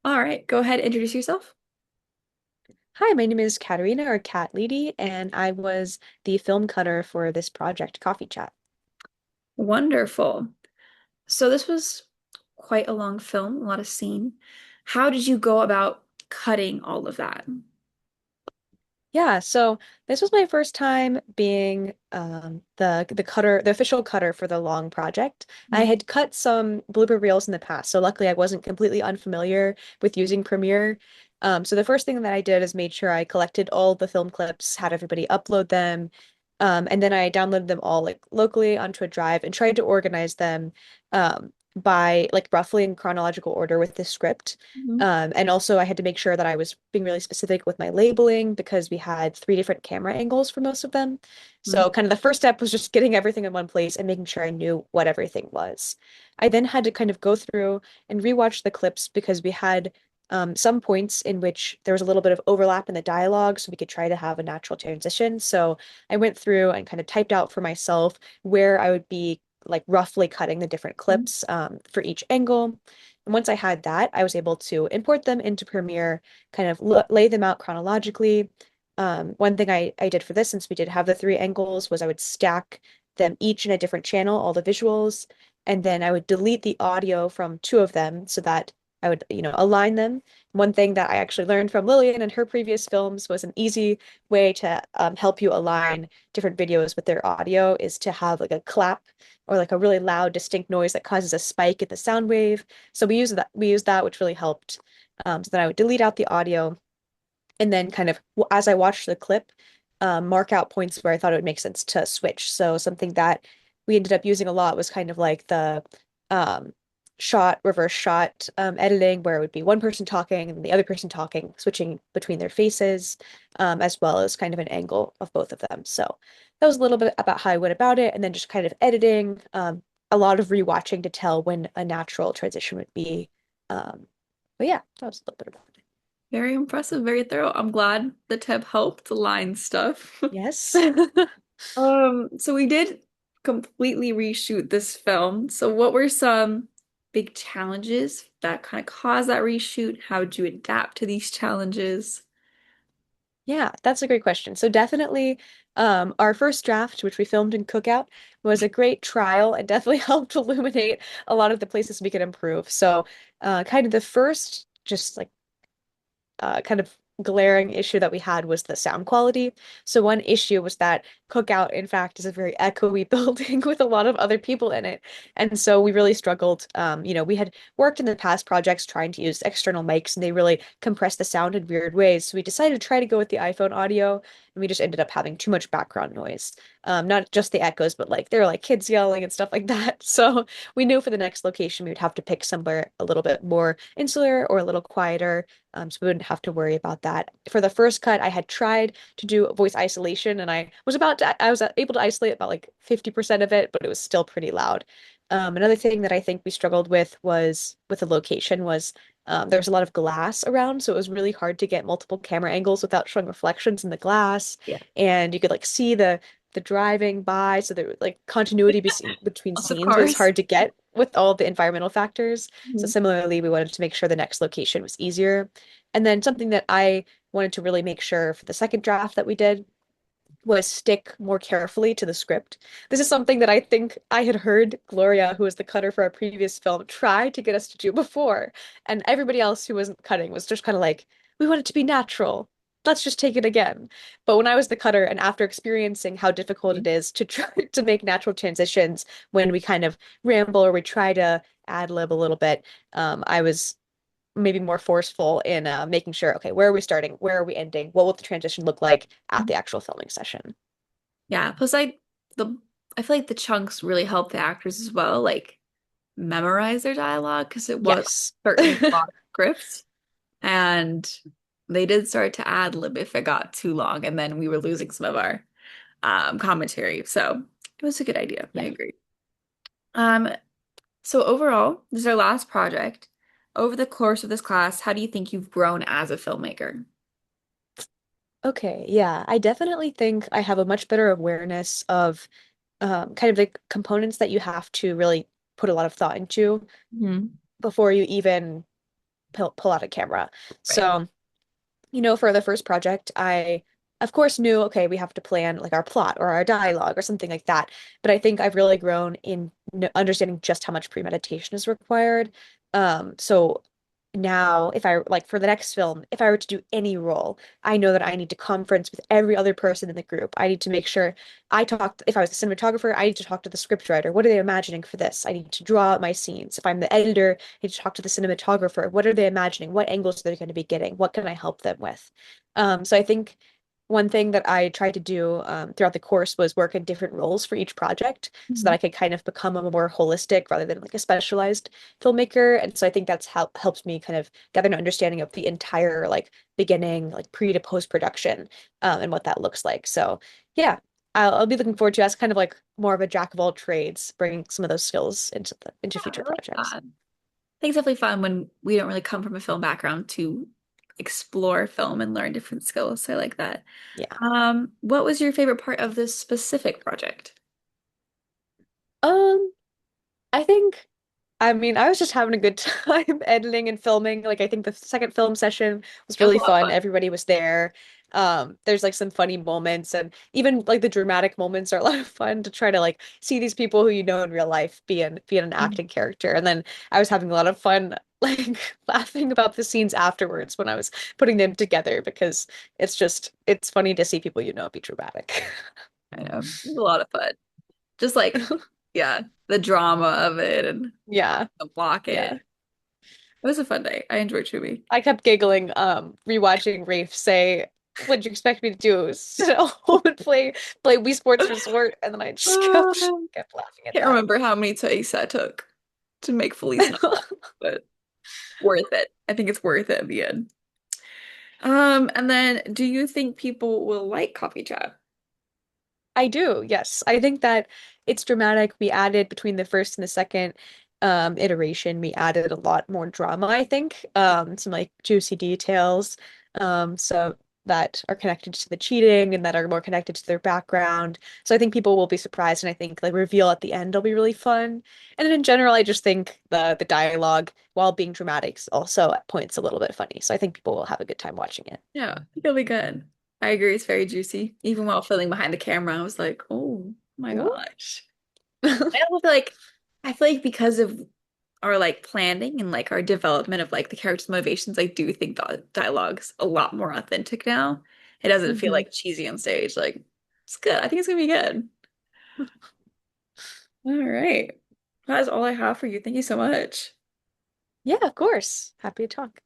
All right, go ahead, introduce yourself. Hi, my name is Katerina or Kat Leedy, and I was the film cutter for this project, Coffee Chat. Wonderful. So this was quite a long film, a lot of scene. How did you go about cutting all of that? Yeah, so this was my first time being the cutter, the official cutter for the long project. I Mhm. had cut some blooper reels in the past, so luckily I wasn't completely unfamiliar with using Premiere. So the first thing that I did is made sure I collected all the film clips, had everybody upload them, and then I downloaded them all like locally onto a drive and tried to organize them by like roughly in chronological order with the script. Mhm. And also, I had to make sure that I was being really specific with my labeling because we had three different camera angles for most of them. Mhm. So, kind of the first step was just getting everything in one place and making sure I knew what everything was. I then had to kind of go through and rewatch the clips because we had some points in which there was a little bit of overlap in the dialogue, so we could try to have a natural transition. So, I went through and kind of typed out for myself where I would be like roughly cutting the different clips for each angle. And once I had that, I was able to import them into Premiere, kind of lay them out chronologically. One thing I did for this, since we did have the three angles, was I would stack them each in a different channel, all the visuals, and then I would delete the audio from two of them so that I would, align them. One thing that I actually learned from Lillian and her previous films was an easy way to help you align different videos with their audio is to have like a clap or like a really loud, distinct noise that causes a spike in the sound wave. So we used that, which really helped. So then I would delete out the audio and then kind of as I watched the clip, mark out points where I thought it would make sense to switch. So something that we ended up using a lot was kind of like the um, reverse shot editing, where it would be one person talking and the other person talking, switching between their faces, as well as kind of an angle of both of them. So that was a little bit about how I went about it, and then just kind of editing, a lot of rewatching to tell when a natural transition would be. Um, but yeah, that was a little bit about it. Very impressive, very thorough. I'm glad the tip helped line stuff. Yes. So we did completely reshoot this film. So what were some big challenges that kind of caused that reshoot? How did you adapt to these challenges? Yeah, that's a great question. So definitely, our first draft, which we filmed in Cookout, was a great trial and definitely helped illuminate a lot of the places we could improve. So, kind of the first, just like kind of glaring issue that we had was the sound quality. So one issue was that Cookout, in fact, is a very echoey building with a lot of other people in it. And so we really struggled. We had worked in the past projects trying to use external mics and they really compress the sound in weird ways. So we decided to try to go with the iPhone audio and we just ended up having too much background noise. Not just the echoes, but like there were like kids yelling and stuff like that. So we knew for the next location we would have to pick somewhere a little bit more insular or a little quieter, so we wouldn't have to worry about that. For the first cut, I had tried to do voice isolation, and I was able to isolate about like 50% of it, but it was still pretty loud. Another thing that I think we struggled with was with the location was there was a lot of glass around, so it was really hard to get multiple camera angles without showing reflections in the glass, Yeah, and you could like see the driving by, so there was like continuity between lots of scenes was cars. hard to get with all the environmental factors. So Mhm. similarly, we wanted to make sure the next location was easier. And then something that I wanted to really make sure for the second draft that we did was stick more carefully to the script. This is something that I think I had heard Gloria, who was the cutter for our previous film, try to get us to do before. And everybody else who wasn't cutting was just kind of like, we want it to be natural. Let's just take it again. But when I was the cutter and after experiencing how difficult it is to try to make natural transitions when we kind of ramble or we try to ad lib a little bit, I was maybe more forceful in making sure, okay, where are we starting? Where are we ending? What will the transition look like at the actual filming session? Yeah, plus the I feel like the chunks really help the actors as well, like memorize their dialogue because it was Yes. certainly a lot of script, and they did start to ad lib if it got too long, and then we were losing some of our commentary. So it was a good idea. I Yeah. agree. Um, so overall, this is our last project. Over the course of this class, how do you think you've grown as a filmmaker? Okay. Yeah. I definitely think I have a much better awareness of kind of the components that you have to really put a lot of thought into Hmm. before you even pull out a camera. Right. So, for the first project, I of course knew, okay, we have to plan like our plot or our dialogue or something like that. But I think I've really grown in understanding just how much premeditation is required. So now if I like for the next film, if I were to do any role, I know that I need to conference with every other person in the group. I need to make sure if I was a cinematographer, I need to talk to the scriptwriter. What are they imagining for this? I need to draw out my scenes. If I'm the editor, I need to talk to the cinematographer. What are they imagining? What angles are they going to be getting? What can I help them with? So I think one thing that I tried to do throughout the course was work in different roles for each project so that Mhm. I could kind of become a more holistic rather than like a specialized filmmaker. And so I think that's how helped me kind of gather an understanding of the entire like beginning, like pre to post production, and what that looks like. So yeah, I'll be looking forward to as kind of like more of a jack of all trades, bringing some of those skills into Yeah, future I like projects. that. I think it's definitely fun when we don't really come from a film background to explore film and learn different skills. So I like that. Yeah. What was your favorite part of this specific project? Um, I think, I mean, I was just having a good time editing and filming. Like, I think the second film session was It was a really lot of fun. fun. Everybody was there. There's like some funny moments, and even like the dramatic moments are a lot of fun to try to like see these people who you know in real life be in an Mhm. acting character. And then I was having a lot of fun like laughing about the scenes afterwards when I was putting them together because it's funny to see people you know be dramatic. I know. It was a lot of fun. Just like, yeah, the drama of it and Yeah, block it. yeah. It was a fun day. I enjoyed Tubi. I kept giggling, rewatching Rafe say, "What'd you expect me to do? Sit at home and play Wii Sports Resort?" And then I just kept Um, kept laughing at Can't that. remember how many takes that took to make Felice not laugh, but worth it. I think it's worth it in the end. And then do you think people will like Coffee Chat? I do, yes. I think that it's dramatic. We added between the first and the second iteration, we added a lot more drama, I think. Some like juicy details. So that are connected to the cheating and that are more connected to their background. So I think people will be surprised and I think the reveal at the end will be really fun. And then in general, I just think the dialogue, while being dramatic, is also at points a little bit funny. So I think people will have a good time watching it. Yeah, I think it'll be good. I agree, it's very juicy. Even while filming behind the camera, I was like, oh my Ooh. gosh. I also feel like because of our like planning and like our development of like the characters' motivations, I do think the dialogue's a lot more authentic now. It doesn't feel Mhm. like cheesy on stage. Like it's good. I think it's gonna be good. All right. That is all I have for you. Thank you so much. Yeah, of course. Happy to talk.